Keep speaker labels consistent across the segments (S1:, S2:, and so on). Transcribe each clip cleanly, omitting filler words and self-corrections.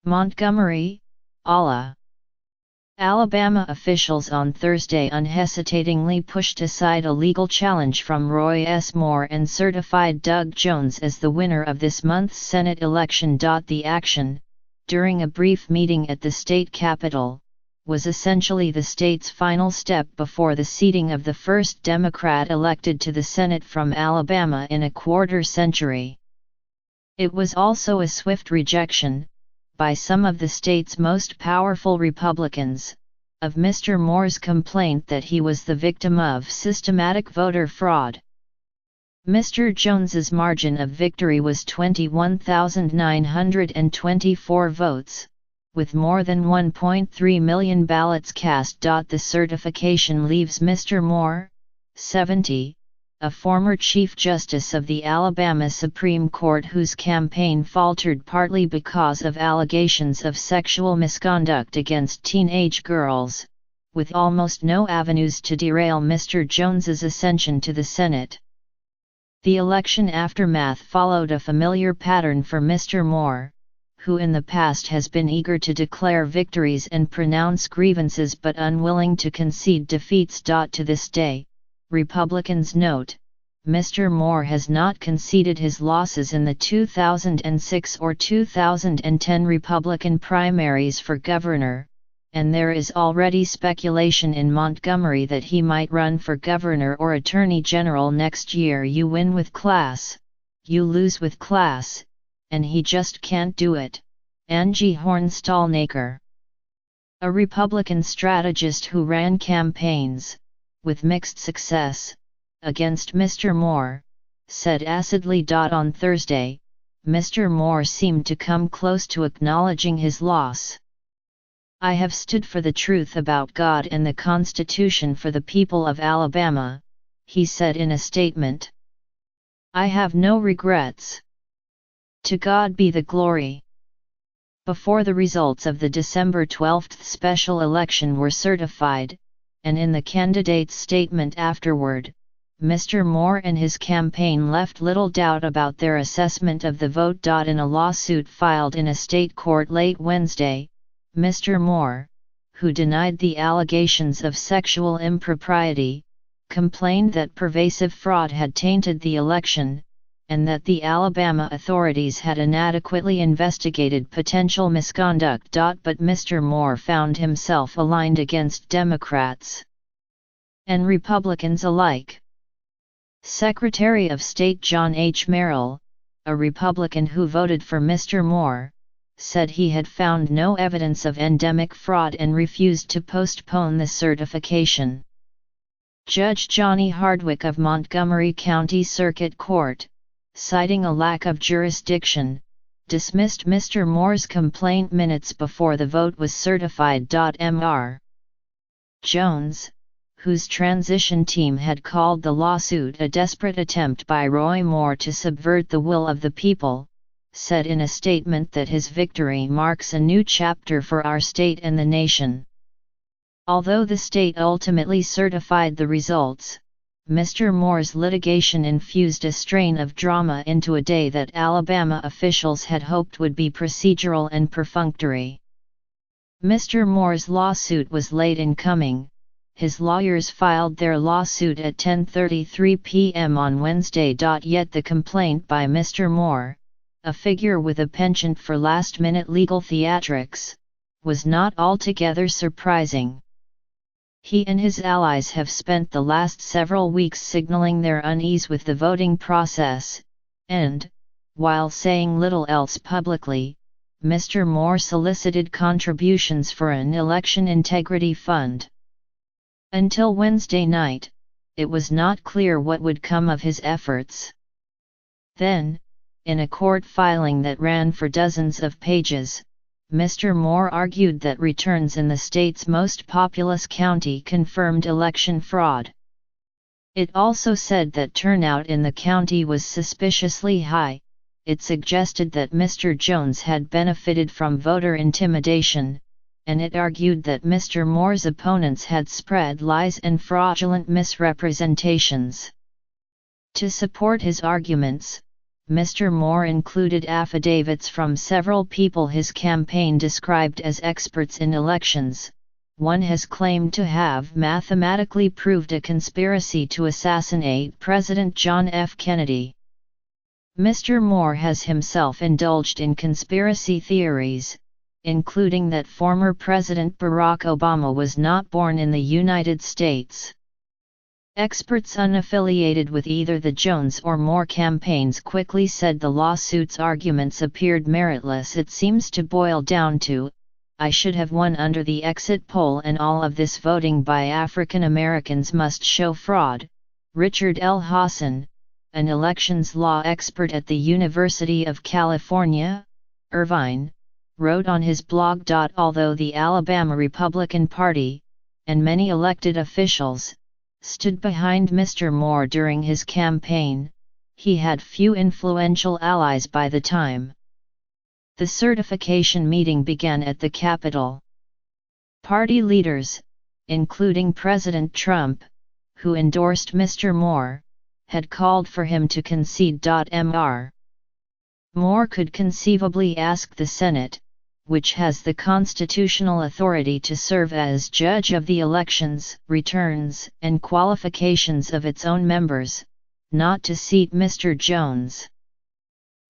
S1: Montgomery, Ala. Alabama officials on Thursday unhesitatingly pushed aside a legal challenge from Roy S. Moore and certified Doug Jones as the winner of this month's Senate election. The action, during a brief meeting at the state capitol, was essentially the state's final step before the seating of the first Democrat elected to the Senate from Alabama in a quarter century. It was also a swift rejection, by some of the state's most powerful Republicans, of Mr. Moore's complaint that he was the victim of systematic voter fraud. Mr. Jones's margin of victory was 21,924 votes, with more than 1.3 million ballots cast. The certification leaves Mr. Moore, 70, a former Chief Justice of the Alabama Supreme Court whose campaign faltered partly because of allegations of sexual misconduct against teenage girls, with almost no avenues to derail Mr. Jones's ascension to the Senate. The election aftermath followed a familiar pattern for Mr. Moore, who in the past has been eager to declare victories and pronounce grievances but unwilling to concede defeats. To this day, Republicans note, Mr. Moore has not conceded his losses in the 2006 or 2010 Republican primaries for governor, and there is already speculation in Montgomery that he might run for governor or attorney general next year. You win with class, you lose with class, and he just can't do it. Angie Horn-Stallnaker, a Republican strategist who ran campaigns, with mixed success, against Mr. Moore, said acidly. On Thursday, Mr. Moore seemed to come close to acknowledging his loss. "I have stood for the truth about God and the Constitution for the people of Alabama," he said in a statement. "I have no regrets. To God be the glory." Before the results of the December 12 special election were certified, and in the candidate's statement afterward, Mr. Moore and his campaign left little doubt about their assessment of the vote. In a lawsuit filed in a state court late Wednesday, Mr. Moore, who denied the allegations of sexual impropriety, complained that pervasive fraud had tainted the election, and that the Alabama authorities had inadequately investigated potential misconduct. But Mr. Moore found himself aligned against Democrats and Republicans alike. Secretary of State John H. Merrill, a Republican who voted for Mr. Moore, said he had found no evidence of endemic fraud and refused to postpone the certification. Judge Johnny Hardwick of Montgomery County Circuit Court, citing a lack of jurisdiction, dismissed Mr. Moore's complaint minutes before the vote was certified. Mr. Jones, whose transition team had called the lawsuit a desperate attempt by Roy Moore to subvert the will of the people, said in a statement that his victory marks a new chapter for our state and the nation. Although the state ultimately certified the results, Mr. Moore's litigation infused a strain of drama into a day that Alabama officials had hoped would be procedural and perfunctory. Mr. Moore's lawsuit was late in coming. His lawyers filed their lawsuit at 10:33 p.m. on Wednesday. Yet the complaint by Mr. Moore, a figure with a penchant for last-minute legal theatrics, was not altogether surprising. He and his allies have spent the last several weeks signaling their unease with the voting process, and, while saying little else publicly, Mr. Moore solicited contributions for an election integrity fund. Until Wednesday night, it was not clear what would come of his efforts. Then, in a court filing that ran for dozens of pages, Mr. Moore argued that returns in the state's most populous county confirmed election fraud. It also said that turnout in the county was suspiciously high. It suggested that Mr. Jones had benefited from voter intimidation, and it argued that Mr. Moore's opponents had spread lies and fraudulent misrepresentations. To support his arguments, Mr. Moore included affidavits from several people his campaign described as experts in elections. One has claimed to have mathematically proved a conspiracy to assassinate President John F. Kennedy. Mr. Moore has himself indulged in conspiracy theories, including that former President Barack Obama was not born in the United States. Experts unaffiliated with either the Jones or Moore campaigns quickly said the lawsuit's arguments appeared meritless. It seems to boil down to, I should have won under the exit poll, and all of this voting by African Americans must show fraud. Richard L. Hassan, an elections law expert at the University of California, Irvine, wrote on his blog. Although the Alabama Republican Party, and many elected officials, stood behind Mr. Moore during his campaign, he had few influential allies by the time the certification meeting began at the Capitol. Party leaders, including President Trump, who endorsed Mr. Moore, had called for him to concede. Mr. Moore could conceivably ask the Senate, which has the constitutional authority to serve as judge of the elections, returns, and qualifications of its own members, not to seat Mr. Jones.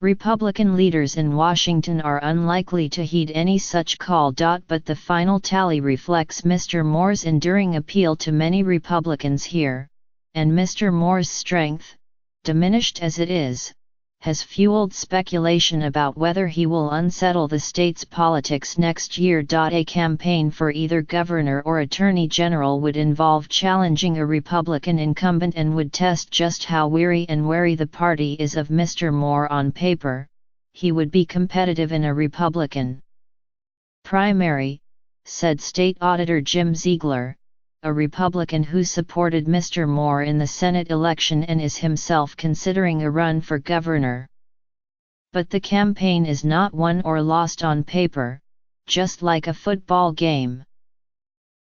S1: Republican leaders in Washington are unlikely to heed any such call. But the final tally reflects Mr. Moore's enduring appeal to many Republicans here, and Mr. Moore's strength, diminished as it is, has fueled speculation about whether he will unsettle the state's politics next year. A campaign for either governor or attorney general would involve challenging a Republican incumbent and would test just how weary and wary the party is of Mr. Moore. On paper, he would be competitive in a Republican primary, said State Auditor Jim Ziegler, a Republican who supported Mr. Moore in the Senate election and is himself considering a run for governor. But the campaign is not won or lost on paper, just like a football game.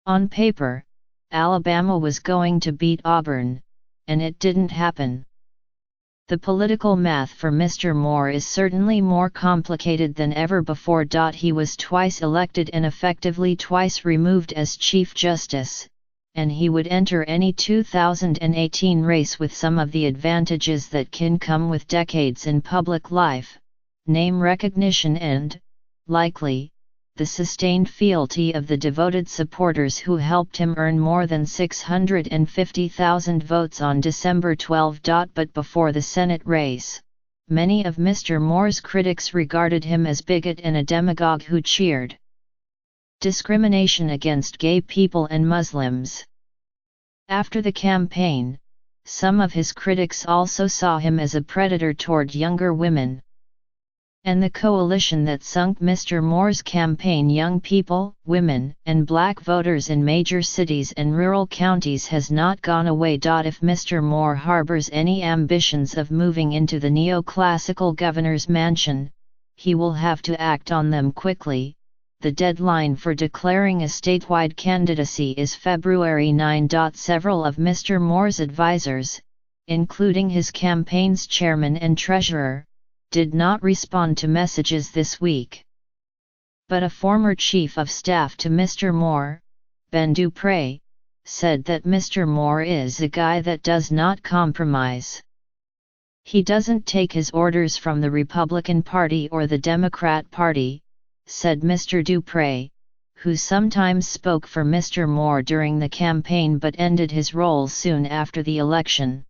S1: On paper, Alabama was going to beat Auburn, and it didn't happen. The political math for Mr. Moore is certainly more complicated than ever before. He was twice elected and effectively twice removed as Chief Justice, and he would enter any 2018 race with some of the advantages that can come with decades in public life, name recognition and, likely, the sustained fealty of the devoted supporters who helped him earn more than 650,000 votes on December 12. But before the Senate race, many of Mr. Moore's critics regarded him as bigot and a demagogue who cheered discrimination against gay people and Muslims. After the campaign, some of his critics also saw him as a predator toward younger women. And the coalition that sunk Mr. Moore's campaign, young people, women, and black voters in major cities and rural counties, has not gone away. If Mr. Moore harbors any ambitions of moving into the neoclassical governor's mansion, he will have to act on them quickly. The deadline for declaring a statewide candidacy is February 9. Several of Mr. Moore's advisors, including his campaign's chairman and treasurer, did not respond to messages this week. But a former chief of staff to Mr. Moore, Ben Dupre, said that Mr. Moore is a guy that does not compromise. He doesn't take his orders from the Republican Party or the Democrat Party, said Mr. Dupre, who sometimes spoke for Mr. Moore during the campaign but ended his role soon after the election.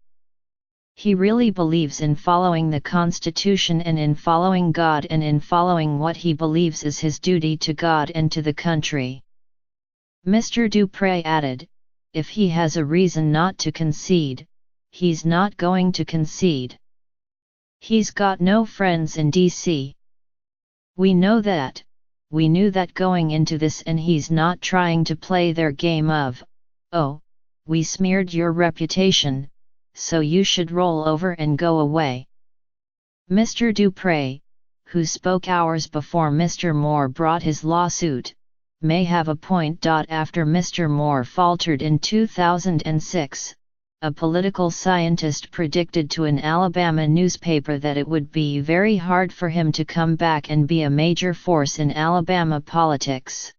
S1: He really believes in following the Constitution and in following God and in following what he believes is his duty to God and to the country. Mr. Dupre added, if he has a reason not to concede, he's not going to concede. He's got no friends in D.C. We know that. We knew that going into this, and he's not trying to play their game of, oh, we smeared your reputation, so you should roll over and go away. Mr. Dupre, who spoke hours before Mr. Moore brought his lawsuit, may have a point. After Mr. Moore faltered in 2006, a political scientist predicted to an Alabama newspaper that it would be very hard for him to come back and be a major force in Alabama politics.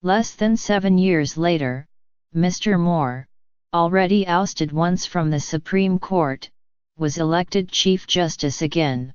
S1: Less than 7 years later, Mr. Moore, already ousted once from the Supreme Court, was elected Chief Justice again.